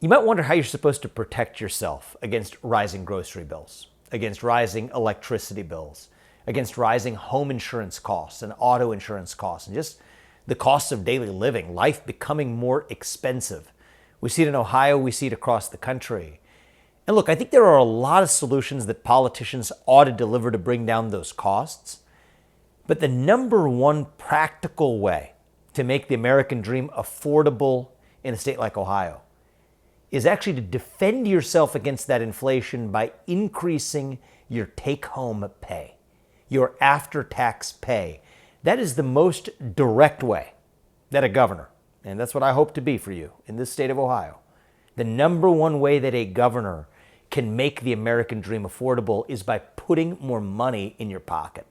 You might wonder how you're supposed to protect yourself against rising grocery bills, against rising electricity bills, against rising home insurance costs and auto insurance costs, and just the costs of daily living, life becoming more expensive. We see it in Ohio, we see it across the country. And look, I think there are a lot of solutions that politicians ought to deliver to bring down those costs. But the number one practical way to make the American dream affordable in a state like Ohio is actually to defend yourself against that inflation by increasing your take-home pay, your after-tax pay. That is the most direct way that a governor, and that's what I hope to be for you in this state of Ohio, the number one way that a governor can make the American dream affordable is by putting more money in your pocket.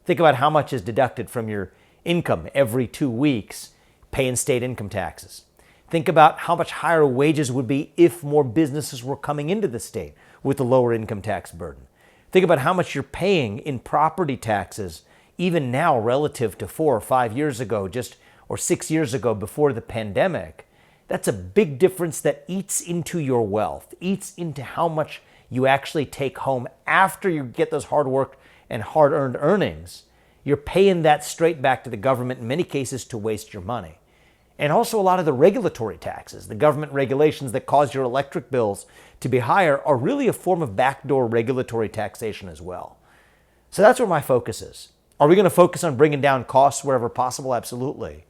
Think about how much is deducted from your income every 2 weeks paying state income taxes. Think about how much higher wages would be if more businesses were coming into the state with a lower income tax burden. Think about how much you're paying in property taxes even now relative to 4 or 5 years ago, or 6 years ago before the pandemic. That's a big difference that eats into your wealth, eats into how much you actually take home after you get those hard work and hard-earned earnings. You're paying that straight back to the government in many cases to waste your money. And also a lot of the regulatory taxes, the government regulations that cause your electric bills to be higher are really a form of backdoor regulatory taxation as well. So that's where my focus is. Are we going to focus on bringing down costs wherever possible? Absolutely.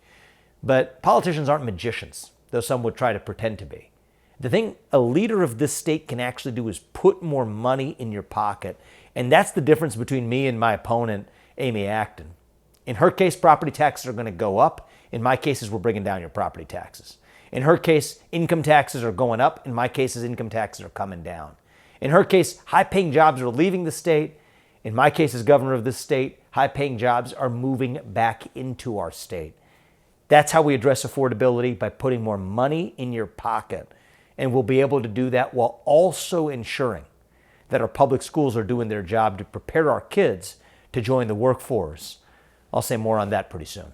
But politicians aren't magicians, though some would try to pretend to be. The thing a leader of this state can actually do is put more money in your pocket. And that's the difference between me and my opponent, Amy Acton. In her case, property taxes are going to go up. In my cases, we're bringing down your property taxes. In her case, income taxes are going up. In my cases, income taxes are coming down. In her case, high-paying jobs are leaving the state. In my case, as governor of this state, high-paying jobs are moving back into our state. That's how we address affordability, by putting more money in your pocket. And we'll be able to do that while also ensuring that our public schools are doing their job to prepare our kids to join the workforce. I'll say more on that pretty soon.